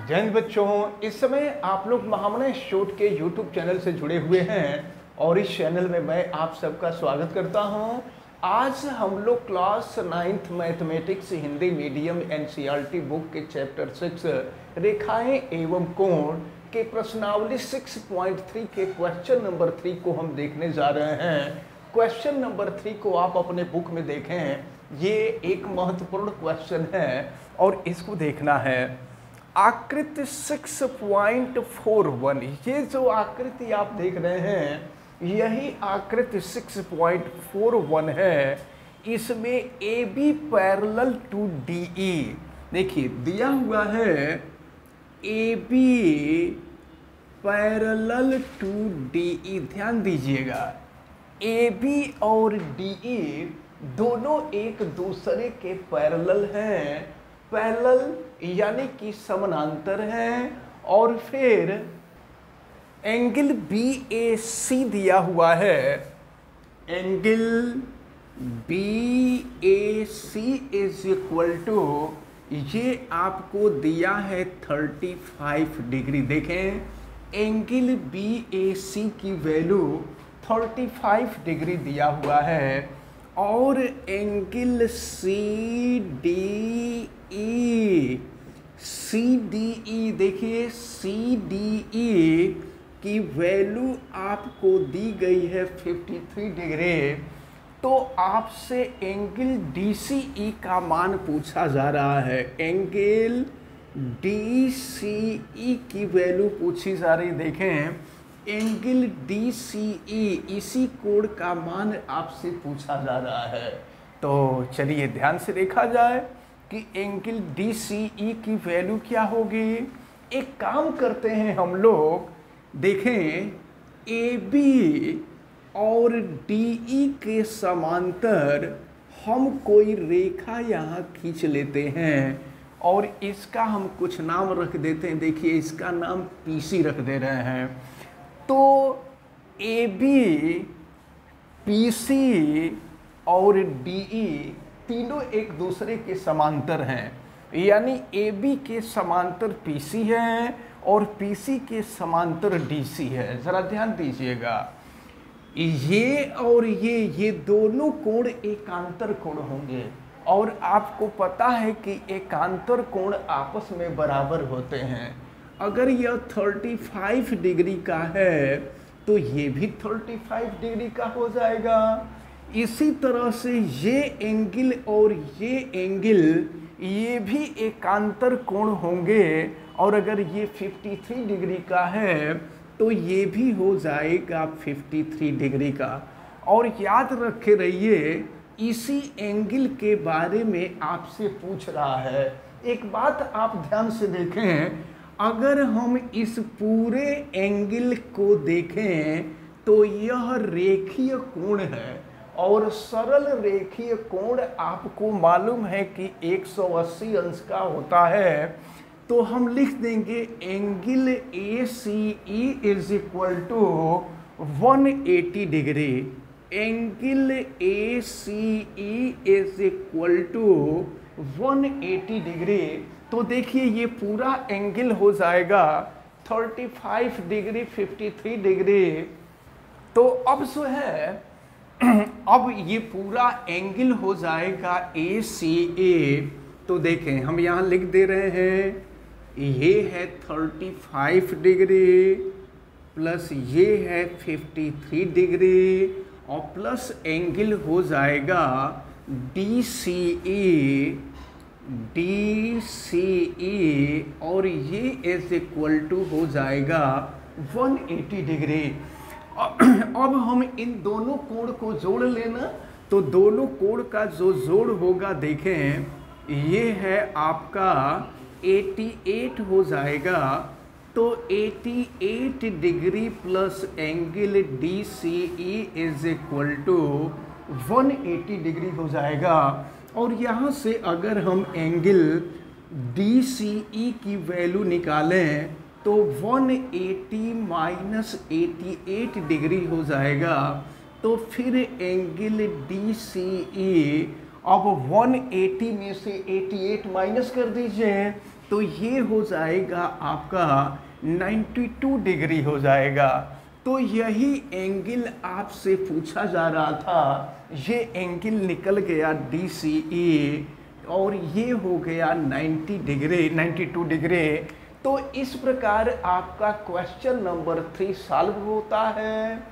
जय हिंद बच्चों, इस समय आप लोग महामना इंस्टीट्यूट के YouTube चैनल से जुड़े हुए हैं और इस चैनल में मैं आप सबका स्वागत करता हूं। आज हम लोग class 9th mathematics Hindi medium NCERT book के चैप्टर 6 रेखाएं एवं कोण के प्रश्नावली 6.3 के क्वेश्चन नंबर 3 को हम देखने जा रहे हैं। क्वेश्चन नंबर 3 को आप अपने बुक में देखें, ये एक महत्वपूर्ण क्वेश्चन है और इसको देखना है। आकृति 6.41, ये जो आकृति आप देख रहे हैं यही आकृति 6.41 है। इसमें A B parallel to D E, देखिए दिया हुआ है A B parallel to D E. ध्यान दीजिएगा, ए बी और डी ई दोनों एक दूसरे के पैरेलल हैं। पैरेलल यानी कि समानांतर हैं। और फिर एंगल बी ए सी दिया हुआ है। Angle B A C is equal to, ये आपको दिया है 35 डिग्री। देखें, एंगल बी ए सी की वैल्यू 35 डिग्री दिया हुआ है। और angle C D E, C D E देखिए, सी डी ई की वैल्यू आपको दी गई है 53 डिग्री। तो आपसे एंगल डी सी ई का मान पूछा जा रहा है। एंगल डी सी ई की वैल्यू पूछी जा रही। देखें, एंगल डी सी ई, इसी कोण का मान आपसे पूछा जा रहा है। तो चलिए ध्यान से देखा जाए कि एंगल डी सी ई की वैल्यू क्या होगी। एक काम करते हैं हम लोग, देखें ए बी और डी ई के समांतर हम कोई रेखा यहाँ खींच लेते हैं और इसका हम कुछ नाम रख देते हैं। देखिए, इसका नाम पी सी रख दे रहे हैं। तो ए बी, पी सी और डी ई तीनों एक दूसरे के समांतर हैं। यानी ए बी के समांतर पी सी है और पी सी के समांतर डी सी है। ज़रा ध्यान दीजिएगा, ये और ये दोनों कोण एकांतर कोण होंगे। और आपको पता है कि एकांतर कोण आपस में बराबर होते हैं। अगर यह 35 डिग्री का है तो ये भी 35 डिग्री का हो जाएगा। इसी तरह से ये एंगल और ये एंगल, ये भी एकांतर कोण होंगे। और अगर ये 53 डिग्री का है तो ये भी हो जाएगा 53 डिग्री का। और याद रखे रहिए, इसी एंगल के बारे में आपसे पूछ रहा है। एक बात आप ध्यान से देखें, अगर हम इस पूरे एंगल को देखें तो यह रेखीय कोण है। और सरल रेखीय कोण आपको मालूम है कि 180 अंश का होता है। तो हम लिख देंगे angle A C E is equal to 180 degree. Angle A C E is equal to 180 degree. तो देखिए, ये पूरा एंगल हो जाएगा 35 डिग्री, 53 डिग्री। तो अब जो है, अब ये पूरा एंगल हो जाएगा ए सी ए। तो देखें, हम यहाँ लिख दे रहे हैं, ये है 35 डिग्री प्लस ये है 53 डिग्री और प्लस एंगल हो जाएगा डी सी ई, डी सी ई, और ये इज इक्वल टू हो जाएगा 180 डिग्री। अब हम इन दोनों कोण को जोड़ लेना। तो दोनों कोण का जो जोड़ होगा, देखें, ये है आपका 88 हो जाएगा। तो 88 degree plus angle D C E is equal to 180 degree हो जाएगा। और यहाँ से अगर हम एंगल डी सी ई की वैल्यू निकालें तो 180 माइनस 88 डिग्री हो जाएगा। तो फिर एंगल डी सी ई, अब 180 में से 88 माइनस कर दीजिए, तो ये हो जाएगा आपका 92 डिग्री हो जाएगा। तो यही एंगल आपसे पूछा जा रहा था, ये एंगल निकल गया DCE और ये हो गया 90 डिग्री 92 डिग्री। तो इस प्रकार आपका क्वेश्चन नंबर 3 सॉल्व होता है।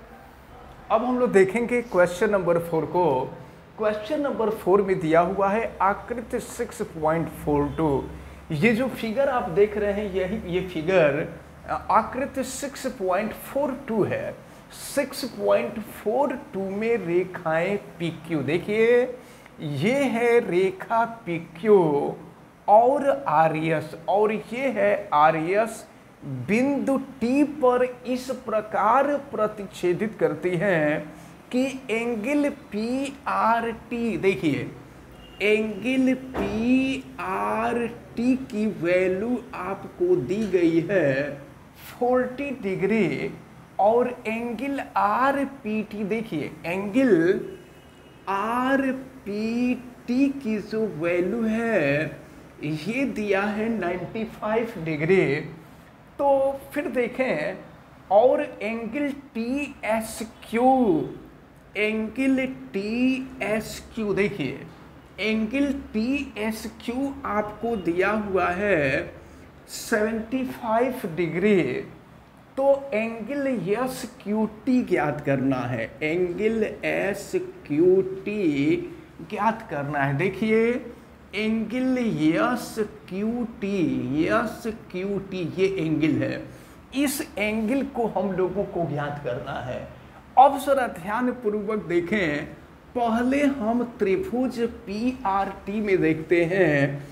अब हम लोग देखेंगे क्वेश्चन नंबर 4 को। क्वेश्चन नंबर 4 में दिया हुआ है आकृति 6.42। ये जो फिगर आप देख रहे हैं ये फिगर आकृति 6.42 है। 6.42 में रेखाएं PQ, देखिए ये है रेखा PQ और RS, और ये है RS बिंदु T पर इस प्रकार प्रतिच्छेदित करती हैं कि एंगल PRT, देखिए एंगल PRT की वैल्यू आपको दी गई है 40 डिग्री, और एंगल RPT, देखिए एंगल RPT की जो वैल्यू है ये दिया है 95 डिग्री। तो फिर देखें, और एंगल TSQ, एंगल TSQ, देखिए एंगल TSQ आपको दिया हुआ है 75 डिग्री। तो एंगल SQT ज्ञात करना है, एंगल SQT ज्ञात करना है। देखिए एंगल SQT ये एंगल है, इस एंगल को हम लोगों को ज्ञात करना है। अब जरा ध्यान पूर्वक देखें, पहले हम त्रिभुज PRT में देखते हैं।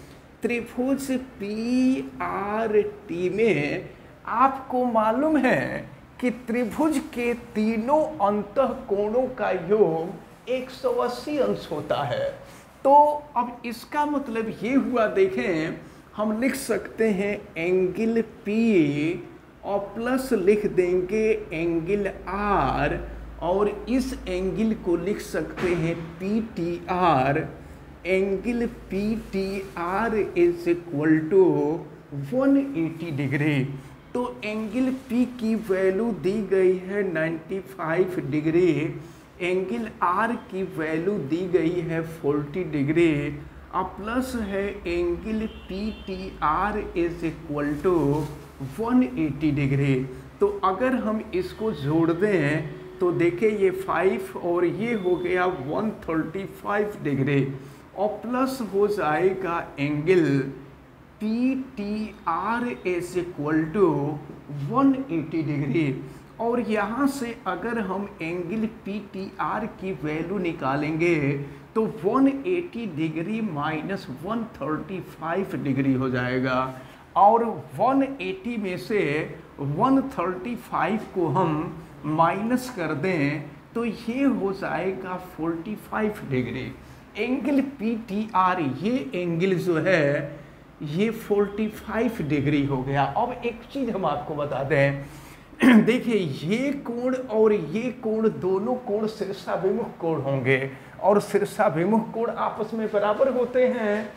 त्रिभुज PRT में आपको मालूम है कि त्रिभुज के तीनों अंतःकोणों का योग 180 अंश होता है। तो अब इसका मतलब ये हुआ, देखें हम लिख सकते हैं एंगल P और प्लस लिख देंगे एंगल R, और इस एंगल को लिख सकते हैं PTR। Angle PTR is equal to 180 degree. तो एंगल P की वैल्यू दी गई है 95 डिग्री, एंगल R की वैल्यू दी गई है 40 डिग्री, अब प्लस है angle PTR is equal to 180 degree. तो अगर हम इसको जोड़ दें तो देखिए ये 5 और ये हो गया 135 डिग्री, और प्लस हो जाएगा angle PTR is equal to 180 degree. और यहाँ से अगर हम एंगल PTR की वैल्यू निकालेंगे तो 180 डिग्री माइनस 135 डिग्री हो जाएगा, और 180 में से 135 को हम माइनस कर दें तो ये हो जाएगा 45 डिग्री। एंगल PTR ये एंगल जो है ये 45 डिग्री हो गया। अब एक चीज़ हम आपको बता दें, देखिए ये कोण और ये कोण दोनों कोण शीर्षाभिमुख कोण होंगे, और शीर्षाभिमुख कोण आपस में बराबर होते हैं।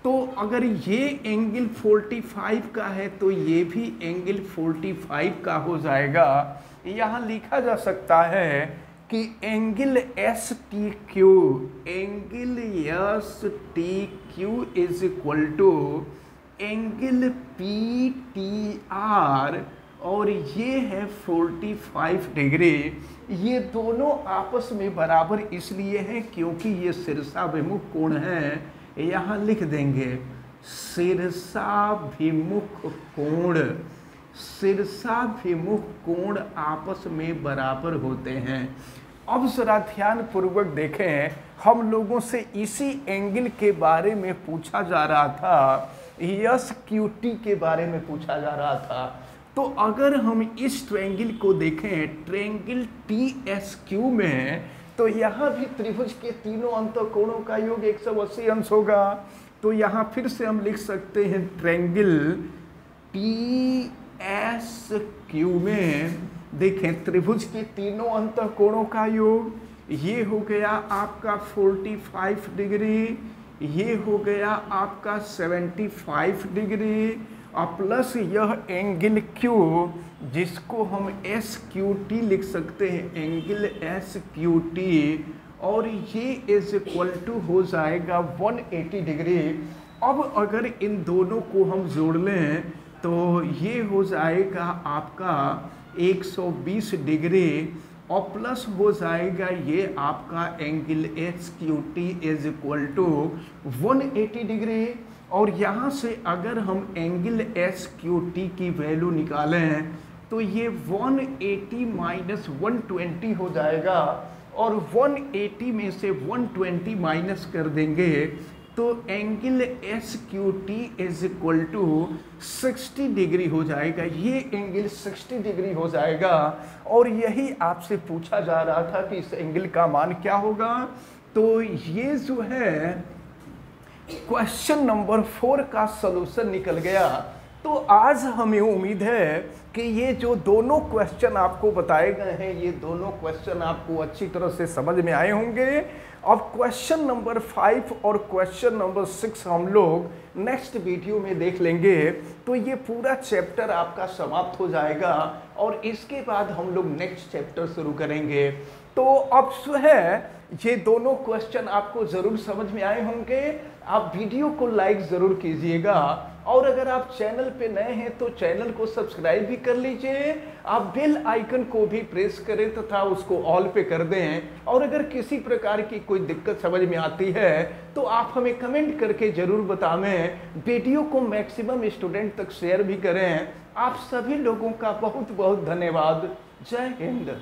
तो अगर ये एंगल 45 का है तो ये भी एंगल 45 का हो जाएगा। यहाँ लिखा जा सकता है कि angle STQ, angle STQ is equal to angle PTR, और ये है 45 डिग्री। ये दोनों आपस में बराबर इसलिए है क्योंकि ये शीर्षाभिमुख कोण है। यहाँ लिख देंगे शीर्षाभिमुख कोण, शीर्षाभिमुख कोण आपस में बराबर होते हैं। अब जरा ध्यान पूर्वक देखें, हम लोगों से इसी एंगल के बारे में पूछा जा रहा था, SQT के बारे में पूछा जा रहा था। तो अगर हम इस ट्रायंगल को देखें, ट्रायंगल TSQ में, तो यहाँ भी त्रिभुज के तीनों अंतःकोणों का योग 180 अंश होगा। तो यहाँ फिर से हम लिख सकते हैं ट्रायंगल TSQ में, देखें त्रिभुज के तीनों अंतःकोणों का योग ये हो गया आपका 45 डिग्री, ये हो गया आपका 75 डिग्री और प्लस यह एंगल क्यू जिसको हम एस क्यू टी लिख सकते हैं, एंगल एस क्यू टी, और ये इज इक्वल टू हो जाएगा 180 डिग्री। अब अगर इन दोनों को हम जोड़ लें तो ये हो जाएगा आपका 120 डिग्री और प्लस हो जाएगा ये आपका angle H Q T is equal to 180 degree. और यहाँ से अगर हम एंगल एच क्यू टी की वैल्यू निकालें तो ये 180 माइनस 120 हो जाएगा, और 180 में से 120 माइनस कर देंगे तो angle S Q T is equal to 60 degree हो जाएगा। ये एंगल 60 डिग्री हो जाएगा, और यही आपसे पूछा जा रहा था कि इस एंगल का मान क्या होगा। तो ये जो है क्वेश्चन नंबर 4 का सलूशन निकल गया। तो आज हमें उम्मीद है कि ये जो दोनों क्वेश्चन आपको बताए गए हैं, ये दोनों क्वेश्चन आपको अच्छी तरह से समझ में आए होंगे। अब क्वेश्चन नंबर 5 और क्वेश्चन नंबर 6 हम लोग नेक्स्ट वीडियो में देख लेंगे। तो ये पूरा चैप्टर आपका समाप्त हो जाएगा और इसके बाद हम लोग नेक्स्ट चैप्टर शुरू करेंगे। तो अब जो है ये दोनों क्वेश्चन आपको ज़रूर समझ में आए होंगे। आप वीडियो को लाइक ज़रूर कीजिएगा, और अगर आप चैनल पे नए हैं तो चैनल को सब्सक्राइब भी कर लीजिए। आप बेल आइकन को भी प्रेस करें तथा उसको ऑल पे कर दें। और अगर किसी प्रकार की कोई दिक्कत समझ में आती है तो आप हमें कमेंट करके ज़रूर बताएं। वीडियो को मैक्सिमम स्टूडेंट तक शेयर भी करें। आप सभी लोगों का बहुत बहुत धन्यवाद। जय हिंद।